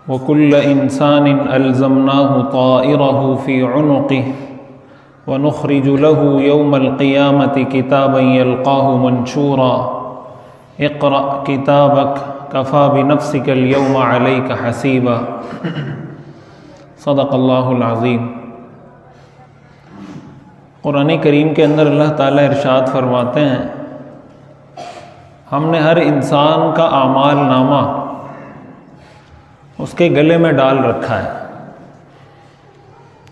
وَكُلَّ إِنسَانٍ أَلْزَمْنَاهُ طَائِرَهُ فِي عُنُقِهِ وَنُخْرِجُ لَهُ يَوْمَ الْقِيَامَةِ كِتَابًا يَلْقَاهُ مَنْشُورًا اقْرَأْ كِتَابَكَ كَفَى بِنَفْسِكَ الْيَوْمَ عَلَيْكَ حَسِيبًا۔ صدق اللہ العظیم۔ قرآن کریم کے اندر اللہ تعالیٰ ارشاد فرماتے ہیں، ہم نے ہر انسان کا اعمال نامہ اس کے گلے میں ڈال رکھا ہے،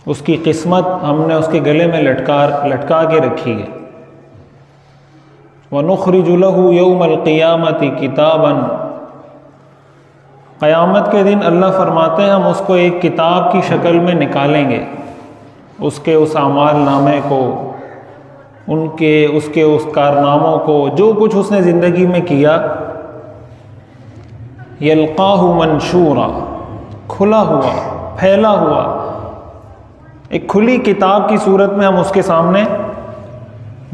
اس کی قسمت ہم نے اس کے گلے میں لٹکا کے رکھی ہے۔ وَنُخْرِجُ لَهُ يَوْمَ الْقِيَامَةِ كِتَابًا، قیامت کے دن اللہ فرماتے ہیں ہم اس کو ایک کتاب کی شکل میں نکالیں گے، اس اعمال نامے کو، اس کارناموں کو، جو کچھ اس نے زندگی میں کیا، یلقاہ منشورا، کھلا ہوا، پھیلا ہوا، ایک کھلی کتاب کی صورت میں ہم اس کے سامنے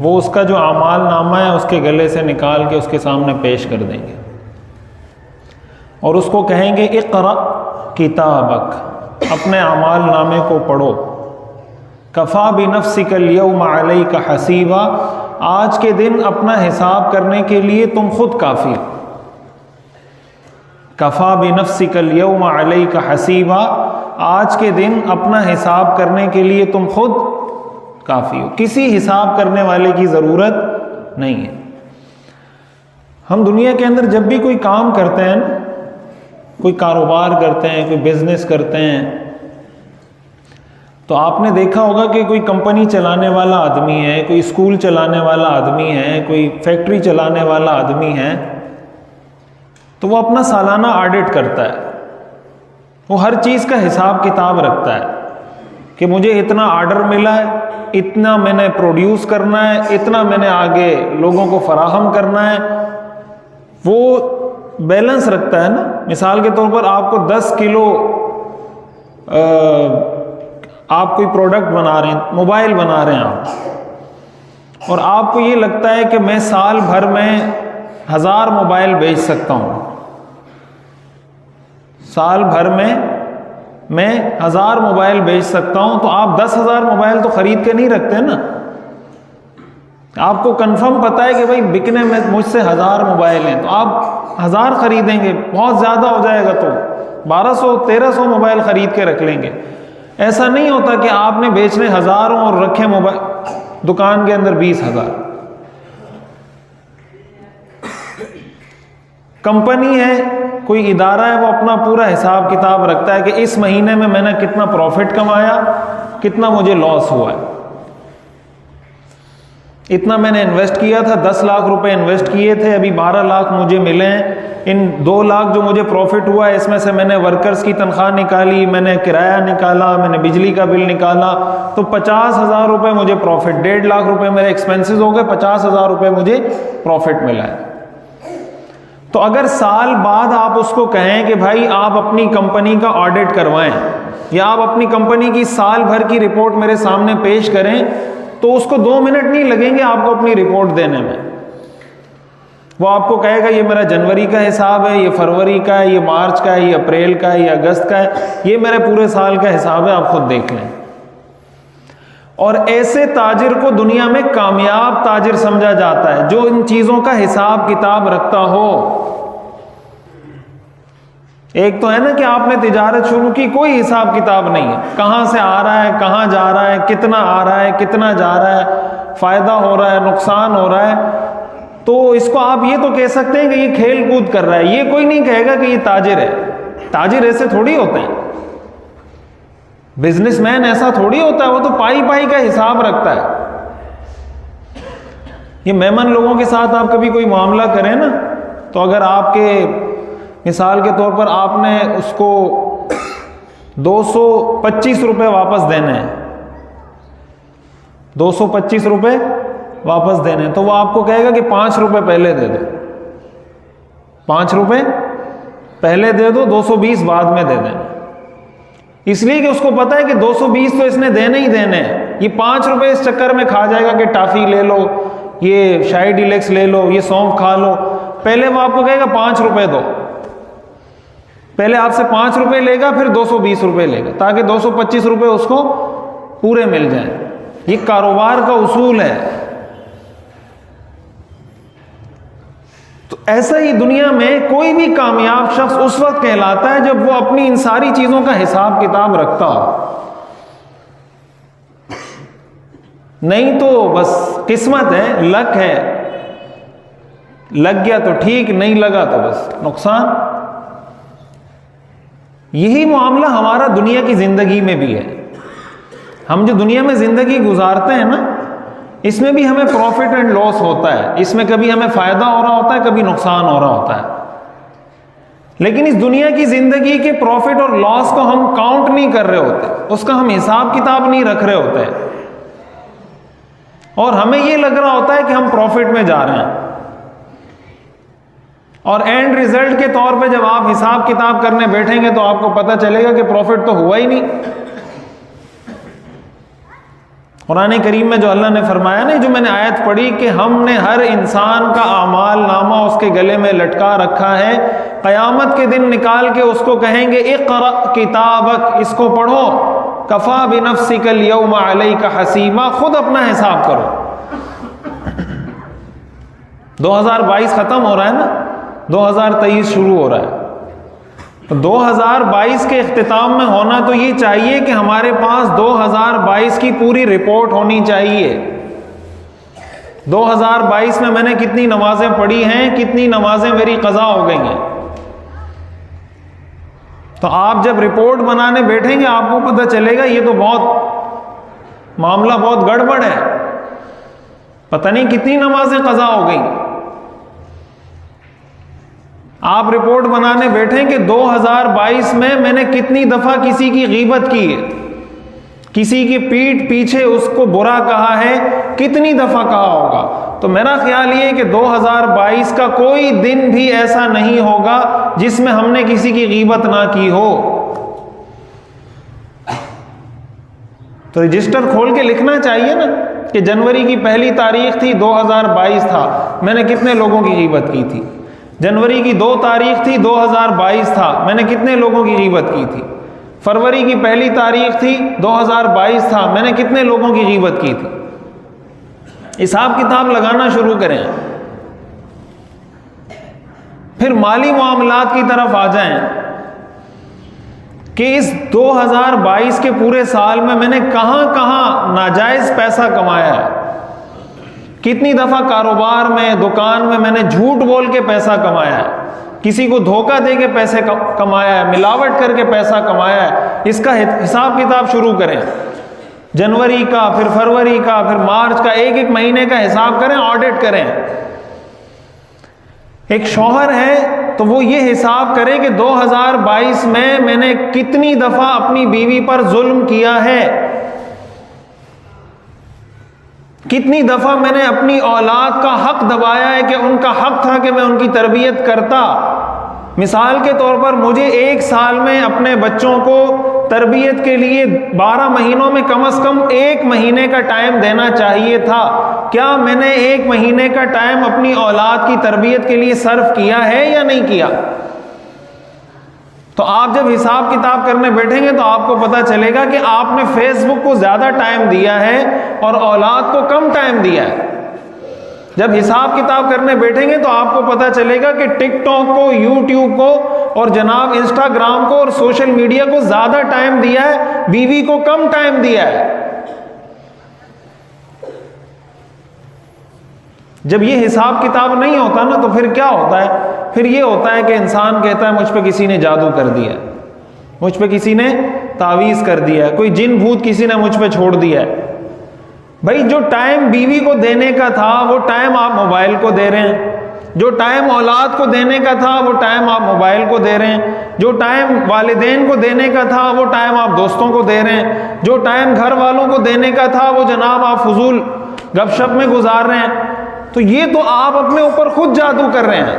وہ اس کا جو اعمال نامہ ہے اس کے گلے سے نکال کے اس کے سامنے پیش کر دیں گے، اور اس کو کہیں گے اقرأ کتابک، اپنے اعمال نامے کو پڑھو، کفا بنفسک الیوم علیک حسیبا، آج کے دن اپنا حساب کرنے کے لیے تم خود کافی ہو۔ کفا بنفسک الیوم علیک حسیبا، آج کے دن اپنا حساب کرنے کے لیے تم خود کافی ہو، کسی حساب کرنے والے کی ضرورت نہیں ہے۔ ہم دنیا کے اندر جب بھی کوئی کام کرتے ہیں، کوئی کاروبار کرتے ہیں، کوئی بزنس کرتے ہیں، تو آپ نے دیکھا ہوگا کہ کوئی کمپنی چلانے والا آدمی ہے، کوئی اسکول چلانے والا آدمی ہے، کوئی فیکٹری چلانے والا آدمی ہے، تو وہ اپنا سالانہ آڈٹ کرتا ہے، وہ ہر چیز کا حساب کتاب رکھتا ہے کہ مجھے اتنا آرڈر ملا ہے، اتنا میں نے پروڈیوس کرنا ہے، اتنا میں نے آگے لوگوں کو فراہم کرنا ہے، وہ بیلنس رکھتا ہے نا۔ مثال کے طور پر آپ کو 10 کلو آپ کوئی پروڈکٹ بنا رہے ہیں، موبائل بنا رہے ہیں آپ، اور آپ کو یہ لگتا ہے کہ میں سال بھر میں 1000 موبائل بیچ سکتا ہوں، سال بھر میں 1000 موبائل بیچ سکتا ہوں، تو آپ 10,000 موبائل تو خرید کے نہیں رکھتے نا، آپ کو کنفرم پتا ہے کہ بھائی بکنے میں مجھ سے 1000 موبائل ہیں، تو آپ 1000 خریدیں گے، بہت زیادہ ہو جائے گا تو 1200-1300 موبائل خرید کے رکھ لیں گے۔ ایسا نہیں ہوتا کہ آپ نے بیچنے 1000 اور رکھے موبائل دکان کے اندر 20,000۔ کمپنی ہے، کوئی ادارہ ہے، وہ اپنا پورا حساب کتاب رکھتا ہے کہ اس مہینے میں نے کتنا پروفٹ کمایا، کتنا مجھے لاس ہوا ہے، اتنا میں نے انویسٹ کیا تھا، 10 لاکھ روپے انویسٹ کیے تھے، ابھی 12 لاکھ مجھے ملے ہیں، ان 2 لاکھ جو مجھے پروفٹ ہوا ہے اس میں سے میں نے ورکرز کی تنخواہ نکالی، میں نے کرایہ نکالا، میں نے بجلی کا بل نکالا، تو 50,000 روپے مجھے پروفٹ، 1.5 لاکھ روپے میرے ایکسپینسز ہو گئے، 50,000 روپے مجھے پروفٹ ملا ہے۔ تو اگر سال بعد آپ اس کو کہیں کہ بھائی آپ اپنی کمپنی کا آڈٹ کروائیں، یا آپ اپنی کمپنی کی سال بھر کی رپورٹ میرے سامنے پیش کریں، تو اس کو 2 منٹ نہیں لگیں گے آپ کو اپنی رپورٹ دینے میں۔ وہ آپ کو کہے گا یہ میرا جنوری کا حساب ہے، یہ فروری کا ہے، یہ مارچ کا ہے، یہ اپریل کا ہے، یہ اگست کا ہے، یہ میرے پورے سال کا حساب ہے، آپ خود دیکھ لیں۔ اور ایسے تاجر کو دنیا میں کامیاب تاجر سمجھا جاتا ہے جو ان چیزوں کا حساب کتاب رکھتا ہو۔ ایک تو ہے نا کہ آپ نے تجارت شروع کی، کوئی حساب کتاب نہیں ہے، کہاں سے آ رہا ہے، کہاں جا رہا ہے، کتنا آ رہا ہے، کتنا جا رہا ہے، فائدہ ہو رہا ہے، نقصان ہو رہا ہے، تو اس کو آپ یہ تو کہہ سکتے ہیں کہ یہ کھیل کود کر رہا ہے، یہ کوئی نہیں کہے گا کہ یہ تاجر ہے۔ تاجر ایسے تھوڑی ہوتے ہیں، بزنس مین ایسا تھوڑی ہوتا ہے، وہ تو پائی کا حساب رکھتا ہے۔ یہ میمن لوگوں کے ساتھ آپ کبھی کوئی معاملہ کریں نا، تو اگر آپ کے مثال کے طور پر آپ نے اس کو 225 روپے واپس دینے ہیں، 225 روپے واپس دینے ہیں، تو وہ آپ کو کہے گا کہ 5 روپے پہلے دے دو، 5 روپے پہلے دے دو، 220 بعد میں دے دیں، اس لیے کہ اس کو پتا ہے کہ 220 تو اس نے دینے ہی دینے ہیں، یہ 5 روپے اس چکر میں کھا جائے گا کہ ٹافی لے لو، یہ شائی ڈیلیکس لے لو، یہ سونف کھا لو، پہلے وہ آپ کو کہے گا 5 روپے دو، پہلے آپ سے 5 روپے لے گا، پھر 220 روپے لے گا، تاکہ 225 روپے اس کو پورے مل جائیں۔ یہ کاروبار کا اصول ہے۔ تو ایسا ہی دنیا میں کوئی بھی کامیاب شخص اس وقت کہلاتا ہے جب وہ اپنی ان ساری چیزوں کا حساب کتاب رکھتا ہو، نہیں تو بس قسمت ہے، لک ہے، لگ گیا تو ٹھیک، نہیں لگا تو بس نقصان۔ یہی معاملہ ہمارا دنیا کی زندگی میں بھی ہے۔ ہم جو دنیا میں زندگی گزارتے ہیں نا، اس میں بھی ہمیں پروفٹ اینڈ لاس ہوتا ہے، اس میں کبھی ہمیں فائدہ ہو رہا ہوتا ہے، کبھی نقصان ہو رہا ہوتا ہے، لیکن اس دنیا کی زندگی کے پروفٹ اور لاس کو ہم کاؤنٹ نہیں کر رہے ہوتے، اس کا ہم حساب کتاب نہیں رکھ رہے ہوتے، اور ہمیں یہ لگ رہا ہوتا ہے کہ ہم پروفٹ میں جا رہے ہیں، اور اینڈ ریزلٹ کے طور پہ جب آپ حساب کتاب کرنے بیٹھیں گے تو آپ کو پتہ چلے گا کہ پروفٹ تو ہوا ہی نہیں۔ قرآن کریم میں جو اللہ نے فرمایا نا، جو میں نے آیت پڑھی کہ ہم نے ہر انسان کا اعمال نامہ اس کے گلے میں لٹکا رکھا ہے، قیامت کے دن نکال کے اس کو کہیں گے اقرأ کتابک، اس کو پڑھو، کفا بنفسک اليوم علیک حسیبا، خود اپنا حساب کرو۔ 2022 ختم ہو رہا ہے نا، 2023 شروع ہو رہا ہے، تو 2022 کے اختتام میں ہونا تو یہ چاہیے کہ ہمارے پاس 2022 کی پوری رپورٹ ہونی چاہیے۔ 2022 میں نے کتنی نمازیں پڑھی ہیں، کتنی نمازیں میری قضا ہو گئی ہیں۔ تو آپ جب رپورٹ بنانے بیٹھیں گے آپ کو پتہ چلے گا یہ تو معاملہ بہت گڑبڑ ہے، پتہ نہیں کتنی نمازیں قضا ہو گئیں۔ آپ رپورٹ بنانے بیٹھیں کہ 2022 میں نے کتنی دفعہ کسی کی غیبت کی ہے، کسی کی پیٹھ پیچھے اس کو برا کہا ہے، کتنی دفعہ کہا ہوگا۔ تو میرا خیال یہ ہے کہ 2022 کا کوئی دن بھی ایسا نہیں ہوگا جس میں ہم نے کسی کی غیبت نہ کی ہو۔ تو رجسٹر کھول کے لکھنا چاہیے نا کہ جنوری کی پہلی تاریخ تھی، 2022 تھا، میں نے کتنے لوگوں کی غیبت کی تھی۔ جنوری کی 2 تاریخ تھی، 2022 تھا، میں نے کتنے لوگوں کی غیبت کی تھی۔ فروری کی پہلی تاریخ تھی، 2022 تھا، میں نے کتنے لوگوں کی غیبت کی تھی۔ حساب کتاب لگانا شروع کریں۔ پھر مالی معاملات کی طرف آ جائیں کہ اس 2022 کے پورے سال میں نے کہاں کہاں ناجائز پیسہ کمایا ہے، کتنی دفعہ کاروبار میں، دکان میں نے جھوٹ بول کے پیسہ کمایا ہے، کسی کو دھوکہ دے کے پیسے کمایا ہے، ملاوٹ کر کے پیسہ کمایا ہے۔ اس کا حساب کتاب شروع کریں، جنوری کا، پھر فروری کا، پھر مارچ کا، ایک مہینے کا حساب کریں، آڈٹ کریں۔ ایک شوہر ہے تو وہ یہ حساب کرے کہ 2022 میں نے کتنی دفعہ اپنی بیوی پر ظلم کیا ہے، کتنی دفعہ میں نے اپنی اولاد کا حق دبایا ہے کہ ان کا حق تھا کہ میں ان کی تربیت کرتا۔ مثال کے طور پر مجھے 1 سال میں اپنے بچوں کو تربیت کے لیے 12 مہینوں میں کم از کم 1 مہینے کا ٹائم دینا چاہیے تھا۔ کیا میں نے 1 مہینے کا ٹائم اپنی اولاد کی تربیت کے لیے صرف کیا ہے یا نہیں کیا؟ تو آپ جب حساب کتاب کرنے بیٹھیں گے تو آپ کو پتہ چلے گا کہ آپ نے فیس بک کو زیادہ ٹائم دیا ہے اور اولاد کو کم ٹائم دیا ہے۔ جب حساب کتاب کرنے بیٹھیں گے تو آپ کو پتہ چلے گا کہ ٹک ٹاک کو، یوٹیوب کو اور جناب انسٹاگرام کو اور سوشل میڈیا کو زیادہ ٹائم دیا ہے، بیوی کو کم ٹائم دیا ہے۔ جب یہ حساب کتاب نہیں ہوتا نا تو پھر کیا ہوتا ہے؟ پھر یہ ہوتا ہے کہ انسان کہتا ہے مجھ پہ کسی نے جادو کر دیا ہے، مجھ پہ کسی نے تعویذ کر دیا ہے، کوئی جن بھوت کسی نے مجھ پہ چھوڑ دیا ہے۔ بھائی جو ٹائم بیوی کو دینے کا تھا وہ ٹائم آپ موبائل کو دے رہے ہیں، جو ٹائم اولاد کو دینے کا تھا وہ ٹائم آپ موبائل کو دے رہے ہیں، جو ٹائم والدین کو دینے کا تھا وہ ٹائم آپ دوستوں کو دے رہے ہیں، جو ٹائم گھر والوں کو دینے کا تھا وہ جناب آپ فضول گپ شپ میں گزار رہے ہیں۔ تو یہ تو آپ اپنے اوپر خود جادو کر رہے ہیں،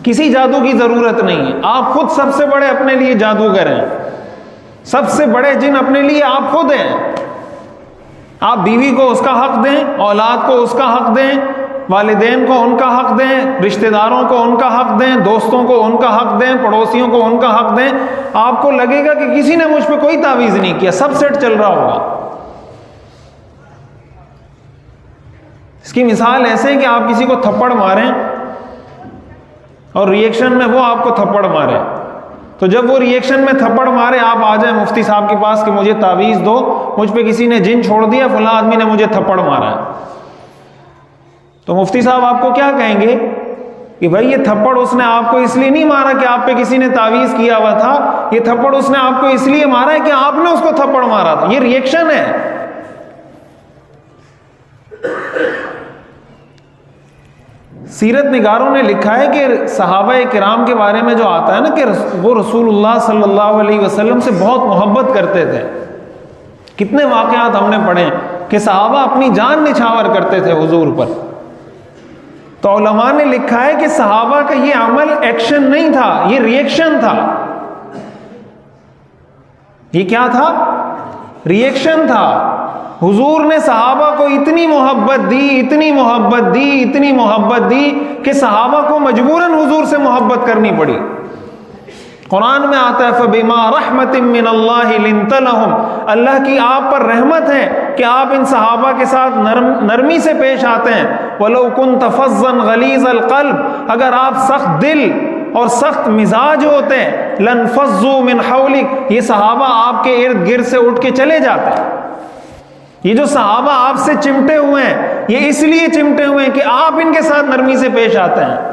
کسی جادو کی ضرورت نہیں ہے، آپ خود سب سے بڑے اپنے لیے جادوگر ہیں، سب سے بڑے جن اپنے لیے آپ خود ہیں۔ آپ بیوی کو اس کا حق دیں، اولاد کو اس کا حق دیں، والدین کو ان کا حق دیں، رشتہ داروں کو ان کا حق دیں، دوستوں کو ان کا حق دیں، پڑوسیوں کو ان کا حق دیں، آپ کو لگے گا کہ کسی نے مجھ پہ کوئی تعویذ نہیں کیا، سب سیٹ چل رہا ہوگا۔ اس کی مثال ایسے ہے کہ آپ کسی کو تھپڑ ماریں اور ریئیکشن میں وہ آپ کو تھپڑ مارے، تو جب وہ ریئیکشن میں تھپڑ مارے آپ آ جائیں مفتی صاحب کے پاس کہ مجھے تعویذ دو، مجھ پہ کسی نے جن چھوڑ دیا، فلاں آدمی نے مجھے تھپڑ مارا ہے، تو مفتی صاحب آپ کو کیا کہیں گے کہ بھائی یہ تھپڑ اس نے آپ کو اس لیے نہیں مارا کہ آپ پہ کسی نے تعویذ کیا ہوا تھا، یہ تھپڑ اس نے آپ کو اس لیے مارا ہے کہ آپ نے اس کو تھپڑ مارا تھا، یہ ریئیکشن ہے۔ سیرت نگاروں نے لکھا ہے کہ صحابہ کرام کے بارے میں جو آتا ہے نا کہ وہ رسول اللہ صلی اللہ علیہ وسلم سے بہت محبت کرتے تھے۔ کتنے واقعات ہم نے پڑھے کہ صحابہ اپنی جان نچھاور کرتے تھے حضور پر۔ تو علماء نے لکھا ہے کہ صحابہ کا یہ عمل ایکشن نہیں تھا، یہ ریئیکشن تھا۔ یہ کیا تھا؟ ریئیکشن تھا۔ حضور نے صحابہ کو اتنی محبت دی، اتنی محبت دی، اتنی محبت دی کہ صحابہ کو مجبوراً حضور سے محبت کرنی پڑی۔ قرآن میں آتا ہے فَبِمَا رَحْمَةٍ مِّنَ اللَّهِ لِنْتَ لَهُمْ، اللہ کی آپ پر رحمت ہے کہ آپ ان صحابہ کے ساتھ نرمی سے پیش آتے ہیں۔ وَلَوْ كُنْتَ فَظًّا غَلِيظَ الْقَلْبِ، اگر آپ سخت دل اور سخت مزاج ہوتے لَانْفَضُّوا مِنْ حَوْلِكَ، یہ صحابہ آپ کے ارد گرد سے اٹھ کے چلے جاتے ہیں۔ یہ جو صحابہ آپ سے چمٹے ہوئے ہیں یہ اس لیے چمٹے ہوئے ہیں کہ آپ ان کے ساتھ نرمی سے پیش آتے ہیں۔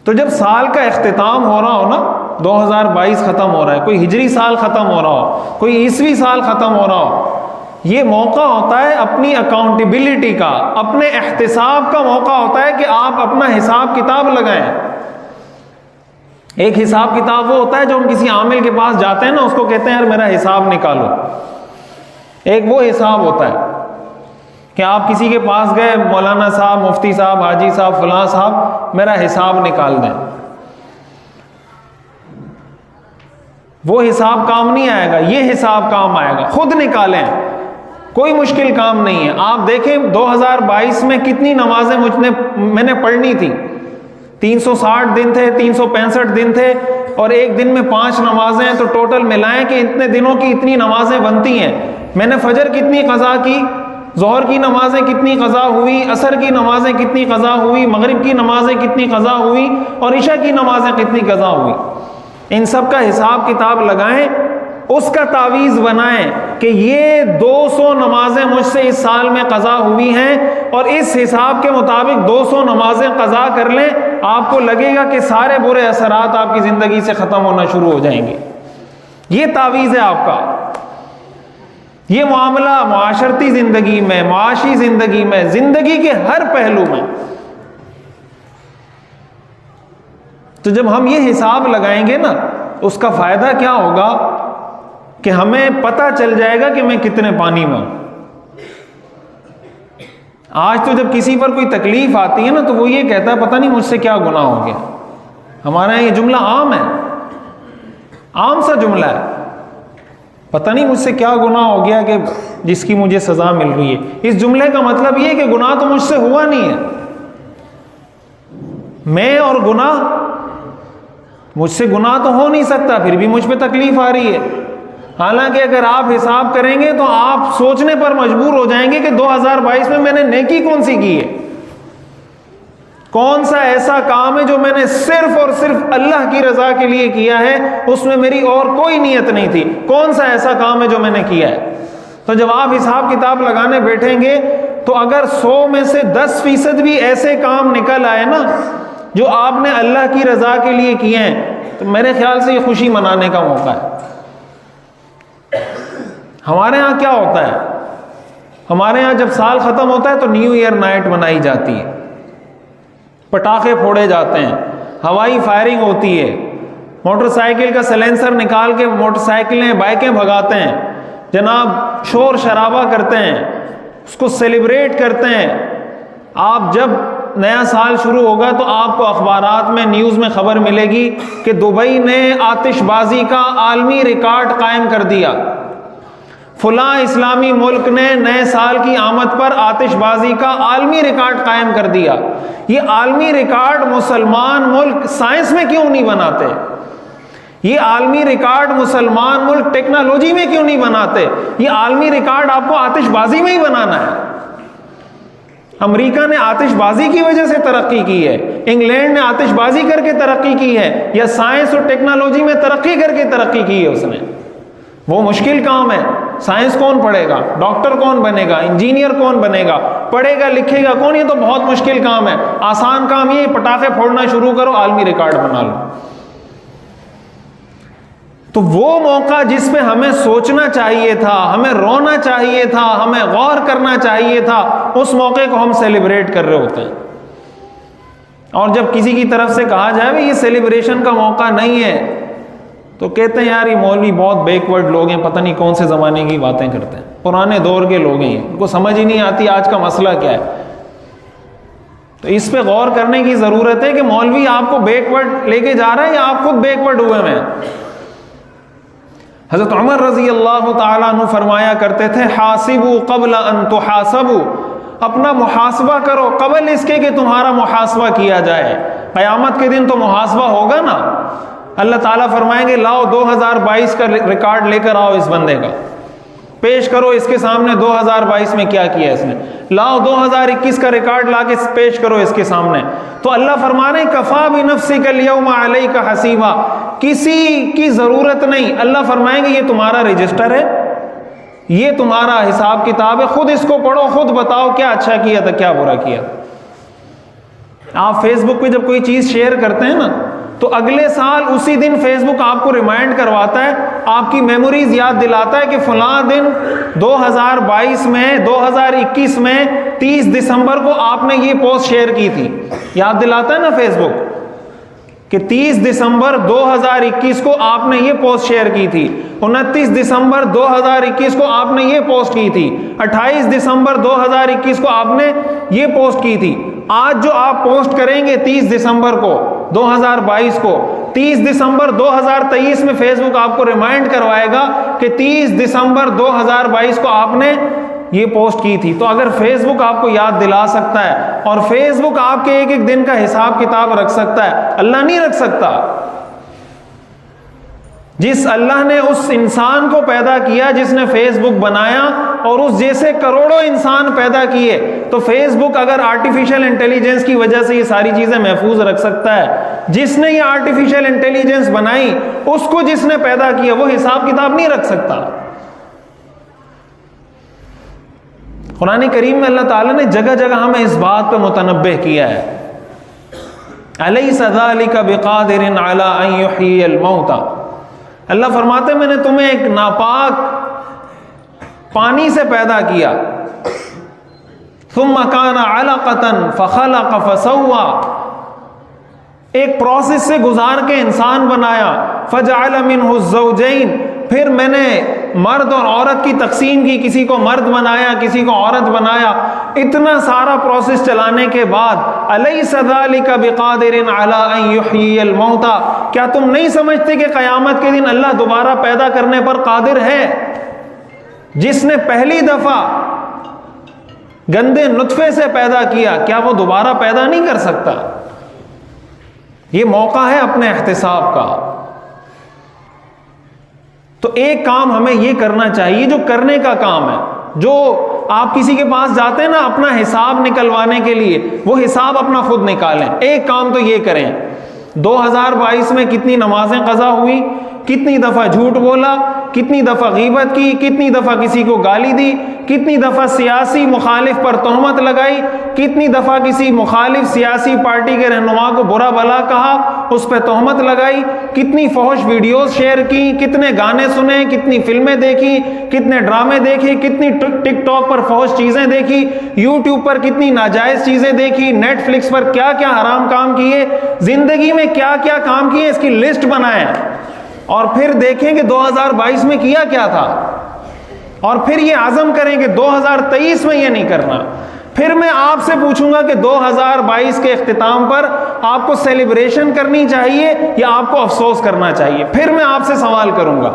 تو جب سال کا اختتام ہو رہا ہو نا، 2022 ختم ہو رہا ہے، کوئی ہجری سال ختم ہو رہا ہو، کوئی عیسوی سال ختم ہو رہا ہو، یہ موقع ہوتا ہے اپنی اکاؤنٹیبلٹی کا، اپنے احتساب کا موقع ہوتا ہے کہ آپ اپنا حساب کتاب لگائیں۔ ایک حساب کتاب وہ ہوتا ہے جو ہم کسی عامل کے پاس جاتے ہیں نا، اس کو کہتے ہیں یار میرا حساب نکالو۔ ایک وہ حساب ہوتا ہے کہ آپ کسی کے پاس گئے، مولانا صاحب، مفتی صاحب، حاجی صاحب، فلاں صاحب میرا حساب نکال دیں۔ وہ حساب کام نہیں آئے گا، یہ حساب کام آئے گا، خود نکالیں، کوئی مشکل کام نہیں ہے۔ آپ دیکھیں 2022 میں کتنی نمازیں میں نے پڑھنی تھی، 360 دن تھے، 365 دن تھے، اور ایک دن میں 5 نمازیں ہیں، تو ٹوٹل ملائیں کہ اتنے دنوں کی اتنی نمازیں بنتی ہیں۔ میں نے فجر کتنی قضا کی، ظہر کی نمازیں کتنی قضا ہوئی، عصر کی نمازیں کتنی قضا ہوئی، مغرب کی نمازیں کتنی قضا ہوئی، اور عشاء کی نمازیں کتنی قضا ہوئی، ان سب کا حساب کتاب لگائیں، اس کا تعویذ بنائیں کہ یہ 200 نمازیں مجھ سے اس سال میں قضا ہوئی ہیں، اور اس حساب کے مطابق 200 نمازیں قضا کر لیں، آپ کو لگے گا کہ سارے برے اثرات آپ کی زندگی سے ختم ہونا شروع ہو جائیں گے۔ یہ تعویذ ہے آپ کا۔ یہ معاملہ معاشرتی زندگی میں، معاشی زندگی میں، زندگی کے ہر پہلو میں۔ تو جب ہم یہ حساب لگائیں گے نا، اس کا فائدہ کیا ہوگا کہ ہمیں پتہ چل جائے گا کہ میں کتنے پانی میں ہوں۔ آج تو جب کسی پر کوئی تکلیف آتی ہے نا تو وہ یہ کہتا ہے پتہ نہیں مجھ سے کیا گناہ ہو گیا۔ ہمارے یہاں یہ جملہ عام ہے، عام سا جملہ ہے، پتہ نہیں مجھ سے کیا گناہ ہو گیا کہ جس کی مجھے سزا مل رہی ہے۔ اس جملے کا مطلب یہ کہ گناہ تو مجھ سے ہوا نہیں ہے، میں اور گناہ، مجھ سے گناہ تو ہو نہیں سکتا، پھر بھی مجھ پہ تکلیف آ رہی ہے۔ حالانکہ اگر آپ حساب کریں گے تو آپ سوچنے پر مجبور ہو جائیں گے کہ 2022 میں نے نیکی کون سی کی ہے، کون سا ایسا کام ہے جو میں نے صرف اور صرف اللہ کی رضا کے لیے کیا ہے، اس میں میری اور کوئی نیت نہیں تھی، کون سا ایسا کام ہے جو میں نے کیا ہے۔ تو جب آپ حساب کتاب لگانے بیٹھیں گے تو اگر 100 میں سے 10% بھی ایسے کام نکل آئے نا جو آپ نے اللہ کی رضا کے لیے کیے ہیں، تو میرے خیال سے یہ خوشی منانے کا موقع ہے۔ ہمارے ہاں کیا ہوتا ہے، ہمارے ہاں جب سال ختم ہوتا ہے تو نیو ایئر نائٹ منائی جاتی ہے، پٹاخے پھوڑے جاتے ہیں، ہوائی فائرنگ ہوتی ہے، موٹر سائیکل کا سلینسر نکال کے موٹر سائیکلیں، بائکیں بھگاتے ہیں، جناب شور شرابہ کرتے ہیں، اس کو سیلیبریٹ کرتے ہیں۔ آپ جب نیا سال شروع ہوگا تو آپ کو اخبارات میں، نیوز میں خبر ملے گی کہ دبئی نے آتش بازی کا عالمی ریکارڈ قائم کر دیا، فلاں اسلامی ملک نے نئے سال کی آمد پر آتش بازی کا عالمی ریکارڈ قائم کر دیا. یہ عالمی ریکارڈ مسلمان ملک سائنس میں کیوں نہیں بناتے؟ یہ عالمی ریکارڈ مسلمان ملک ٹیکنالوجی میں کیوں نہیں بناتے؟ یہ عالمی ریکارڈ آپ کو آتش بازی میں ہی بنانا ہے. امریکہ نے آتش بازی کی وجہ سے ترقی کی ہے، انگلینڈ نے آتش بازی کر کے ترقی کی ہے، یا سائنس اور ٹیکنالوجی میں ترقی کر کے ترقی کی ہے اس نے. وہ مشکل کام ہے. سائنس کون پڑھے گا؟ ڈاکٹر کون بنے گا؟ انجینئر کون بنے گا؟ پڑھے گا لکھے گا کون؟ یہ تو بہت مشکل کام ہے. آسان کام یہ پٹاخے پھوڑنا شروع کرو، عالمی ریکارڈ بنا لو. تو وہ موقع جس پہ ہمیں سوچنا چاہیے تھا، ہمیں رونا چاہیے تھا، ہمیں غور کرنا چاہیے تھا، اس موقع کو ہم سیلیبریٹ کر رہے ہوتے ہیں. اور جب کسی کی طرف سے کہا جائے یہ سیلیبریشن کا موقع نہیں ہے تو کہتے ہیں یار یہ مولوی بہت بیکورڈ لوگ ہیں، پتہ نہیں کون سے زمانے کی باتیں کرتے ہیں، پرانے دور کے لوگ ہیں، ان کو سمجھ ہی نہیں آتی آج کا مسئلہ کیا ہے. تو اس پہ غور کرنے کی ضرورت ہے کہ مولوی آپ کو بیکورڈ لے کے جا رہا ہے یا آپ خود بیکورڈ ہوئے ہیں. حضرت عمر رضی اللہ تعالیٰ عنہ فرمایا کرتے تھے حاسبوا قبل ان تحاسبوا، اپنا محاسبہ کرو قبل اس کے کہ تمہارا محاسبہ کیا جائے. قیامت کے دن تو محاسبہ ہوگا نا. اللہ تعالیٰ فرمائیں گے لاؤ 2022 کا ریکارڈ لے کر آؤ، اس بندے کا پیش کرو اس کے سامنے 2022 میں کیا کیا اس نے. لاؤ 2021 کا ریکارڈ لا کے پیش کرو اس کے سامنے. تو اللہ فرما رہے ہیں کفا بنفسک الیوم علیک حسیبا، کسی کی ضرورت نہیں. اللہ فرمائیں گے یہ تمہارا رجسٹر ہے، یہ تمہارا حساب کتاب ہے، خود اس کو پڑھو، خود بتاؤ کیا اچھا کیا تھا کیا برا کیا. آپ فیس بک پہ جب کوئی چیز شیئر کرتے ہیں نا تو اگلے سال اسی دن فیس بک آپ کو ریمائنڈ کرواتا ہے، آپ کی میموریز یاد دلاتا ہے کہ فلاں دن 2022 میں 2021 میں 30 دسمبر کو آپ نے یہ پوسٹ شیئر کی تھی. یاد دلاتا ہے نا فیس بک کہ 30 دسمبر 2021 کو آپ نے یہ پوسٹ شیئر کی تھی، 29 دسمبر 2021 کو آپ نے یہ پوسٹ کی تھی، 28 دسمبر 2021 کو آپ نے یہ پوسٹ کی تھی. آج جو آپ پوسٹ کریں گے 30 دسمبر کو 2022 کو، 30 دسمبر 2023 میں فیس بک آپ کو ریمائنڈ کروائے گا کہ 30 دسمبر 2022 کو آپ نے یہ پوسٹ کی تھی. تو اگر فیس بک آپ کو یاد دلا سکتا ہے اور فیس بک آپ کے ایک ایک دن کا حساب کتاب رکھ سکتا ہے، اللہ نہیں رکھ سکتا. جس اللہ نے اس انسان کو پیدا کیا جس نے فیس بک بنایا اور اس جیسے کروڑوں انسان پیدا کیے، تو فیس بک اگر آرٹیفیشل انٹیلیجنس کی وجہ سے یہ ساری چیزیں محفوظ رکھ سکتا ہے، جس نے یہ آرٹیفیشل انٹیلیجنس بنائی اس کو جس نے پیدا کیا وہ حساب کتاب نہیں رکھ سکتا. قرآن کریم میں اللہ تعالیٰ نے جگہ جگہ ہمیں اس بات پہ متنبہ کیا ہے. الیس ذالک بقادر علی ان یحیی الموتى، اللہ فرماتے ہیں میں نے تمہیں ایک ناپاک پانی سے پیدا کیا، ثم کان علقۃ فخلق فسوى، ایک پروسیس سے گزار کے انسان بنایا، فجعل منہ الزوجین، پھر میں نے مرد اور عورت کی تقسیم کی، کسی کو مرد بنایا کسی کو عورت بنایا. اتنا سارا پروسیس چلانے کے بعد الیس ذالک بقادر علی ان یحیی الموتى، کیا تم نہیں سمجھتے کہ قیامت کے دن اللہ دوبارہ پیدا کرنے پر قادر ہے؟ جس نے پہلی دفعہ گندے نطفے سے پیدا کیا کیا وہ دوبارہ پیدا نہیں کر سکتا؟ یہ موقع ہے اپنے احتساب کا. تو ایک کام ہمیں یہ کرنا چاہیے جو کرنے کا کام ہے. جو آپ کسی کے پاس جاتے ہیں نا اپنا حساب نکلوانے کے لیے، وہ حساب اپنا خود نکالیں. ایک کام تو یہ کریں، 2022 میں کتنی نمازیں قضا ہوئی، کتنی دفعہ جھوٹ بولا، کتنی دفعہ غیبت کی، کتنی دفعہ کسی کو گالی دی، کتنی دفعہ سیاسی مخالف پر تہمت لگائی، کتنی دفعہ کسی مخالف سیاسی پارٹی کے رہنما کو برا بھلا کہا، اس پہ تہمت لگائی، کتنی فحش ویڈیوز شیئر کی، کتنے گانے سنے، کتنی فلمیں دیکھی، کتنے ڈرامے دیکھے، کتنی ٹک ٹاک پر فحش چیزیں دیکھی، یوٹیوب پر کتنی ناجائز چیزیں دیکھی، نیٹ فلکس پر کیا کیا حرام کام کیے، زندگی میں کیا کیا کام کیے، اس کی لسٹ بنائیں اور پھر دیکھیں کہ 2022 میں کیا کیا تھا، اور پھر یہ عزم کریں کہ 2023 میں یہ نہیں کرنا. پھر میں آپ سے پوچھوں گا کہ 2022 کے اختتام پر آپ کو سیلیبریشن کرنی چاہیے یا آپ کو افسوس کرنا چاہیے. پھر میں آپ سے سوال کروں گا،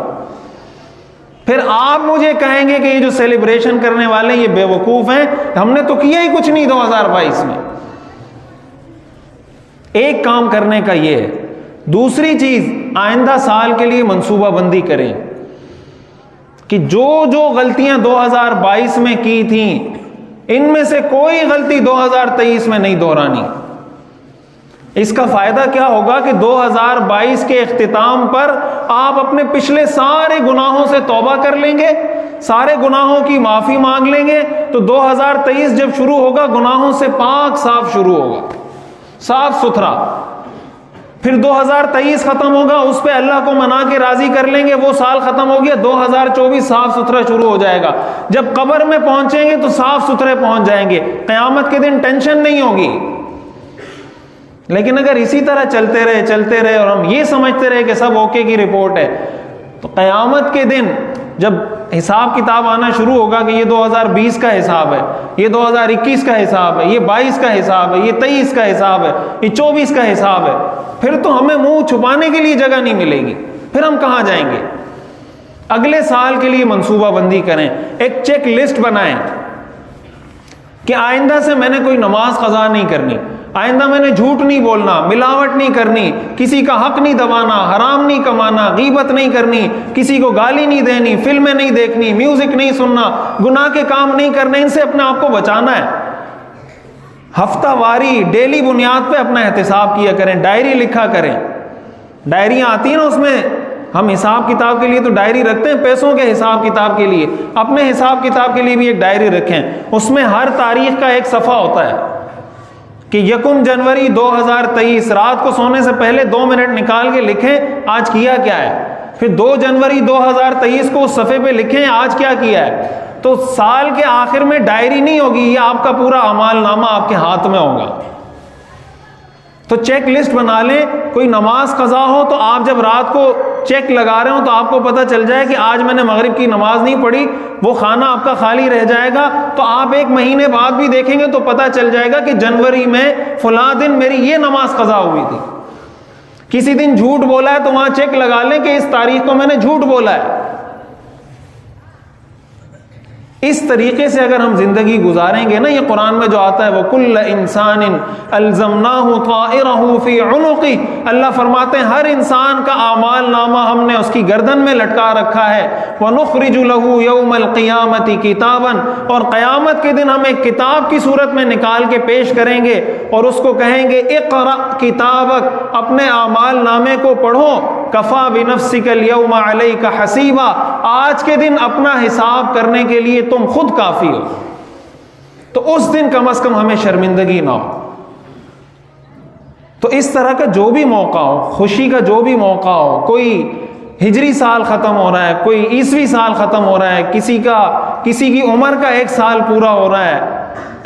پھر آپ مجھے کہیں گے کہ یہ جو سیلیبریشن کرنے والے یہ بے وقوف ہیں، ہم نے تو کیا ہی کچھ نہیں 2022 میں۔ ایک کام کرنے کا یہ ہے۔ دوسری چیز، آئندہ سال کے لیے منصوبہ بندی کریں کہ جو غلطیاں 2022 میں کی تھیں ان میں سے کوئی غلطی 2023 میں نہیں دہرانی۔ اس کا فائدہ کیا ہوگا کہ 2022 کے اختتام پر آپ اپنے پچھلے سارے گناہوں سے توبہ کر لیں گے، سارے گناہوں کی معافی مانگ لیں گے، تو 2023 جب شروع ہوگا گناہوں سے پاک صاف شروع ہوگا، صاف ستھرا۔ پھر 2023 ختم ہوگا، اس پہ اللہ کو منا کے راضی کر لیں گے، وہ سال ختم ہو گیا، 2024 صاف ستھرا شروع ہو جائے گا۔ جب قبر میں پہنچیں گے تو صاف ستھرے پہنچ جائیں گے، قیامت کے دن ٹینشن نہیں ہوگی۔ لیکن اگر اسی طرح چلتے رہے اور ہم یہ سمجھتے رہے کہ سب اوکے کی رپورٹ ہے، تو قیامت کے دن جب حساب کتاب آنا شروع ہوگا کہ یہ 2020 کا حساب ہے، یہ 2021 کا حساب ہے، یہ 22 کا حساب ہے، یہ 23 کا حساب ہے، یہ 24 کا حساب ہے، پھر تو ہمیں منہ چھپانے کے لیے جگہ نہیں ملے گی، پھر ہم کہاں جائیں گے؟ اگلے سال کے لیے منصوبہ بندی کریں، ایک چیک لسٹ بنائیں کہ آئندہ سے میں نے کوئی نماز قضا نہیں کرنی، آئندہ میں نے جھوٹ نہیں بولنا، ملاوٹ نہیں کرنی، کسی کا حق نہیں دبانا، حرام نہیں کمانا، غیبت نہیں کرنی، کسی کو گالی نہیں دینی، فلمیں نہیں دیکھنی، میوزک نہیں سننا، گناہ کے کام نہیں کرنے، ان سے اپنے آپ کو بچانا ہے۔ ہفتہ واری ڈیلی بنیاد پہ اپنا احتساب کیا کریں، ڈائری لکھا کریں۔ ڈائریاں آتی ہیں نا، اس میں ہم حساب کتاب کے لیے تو ڈائری رکھتے ہیں، پیسوں کے حساب کتاب کے لیے اپنے حساب کتاب کے لیے بھی ایک ڈائری رکھیں، اس میں ہر تاریخ کا ایک صفحہ ہوتا ہے کہ 1 جنوری 2023 رات کو سونے سے پہلے 2 منٹ نکال کے لکھیں آج کیا کیا ہے، پھر 2 جنوری 2023 کو اس صفحے پہ لکھیں آج کیا کیا ہے۔ تو سال کے آخر میں ڈائری نہیں ہوگی، یہ آپ کا پورا اعمال نامہ آپ کے ہاتھ میں ہوگا۔ تو چیک لسٹ بنا لیں، کوئی نماز قضا ہو تو آپ جب رات کو چیک لگا رہے ہوں تو آپ کو پتہ چل جائے کہ آج میں نے مغرب کی نماز نہیں پڑھی، وہ خانہ آپ کا خالی رہ جائے گا، تو آپ 1 مہینے بعد بھی دیکھیں گے تو پتہ چل جائے گا کہ جنوری میں فلاں دن میری یہ نماز قضا ہوئی تھی۔ کسی دن جھوٹ بولا ہے تو وہاں چیک لگا لیں کہ اس تاریخ کو میں نے جھوٹ بولا ہے۔ اس طریقے سے اگر ہم زندگی گزاریں گے نا، یہ قرآن میں جو آتا ہے وَكُلَّ إِنسَانٍ أَلْزَمْنَاهُ طَائِرَهُ فِي عُنُقِهِ، اللہ فرماتے ہیں ہر انسان کا اعمال نامہ ہم نے اس کی گردن میں لٹکا رکھا ہے۔ وَنُخْرِجُ لَهُ يَوْمَ الْقِيَامَةِ كِتَابًا، اور قیامت کے دن ہم ایک کتاب کی صورت میں نکال کے پیش کریں گے اور اس کو کہیں گے اقرأ کتابک، اپنے اعمال نامے کو پڑھو، کفا بنفسک اليوم علیک حسیبا، آج کے دن اپنا حساب کرنے کے لیے تم خود کافی ہو۔ تو اس دن کم از کم ہمیں شرمندگی نہ ہو۔ تو اس طرح کا جو بھی موقع ہو، خوشی کا جو بھی موقع ہو، کوئی ہجری سال ختم ہو رہا ہے، کوئی عیسوی سال ختم ہو رہا ہے، کسی کی عمر کا 1 سال پورا ہو رہا ہے،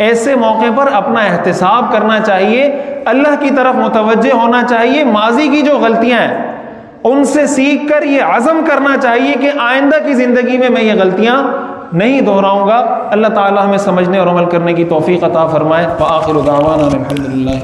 ایسے موقع پر اپنا احتساب کرنا چاہیے، اللہ کی طرف متوجہ ہونا چاہیے، ماضی کی جو غلطیاں ہیں ان سے سیکھ کر یہ عزم کرنا چاہیے کہ آئندہ کی زندگی میں یہ غلطیاں نہیں دہراؤں گا۔ اللہ تعالی ہمیں سمجھنے اور عمل کرنے کی توفیق عطا فرمائے۔ وآخر دعوانا الحمدللہ۔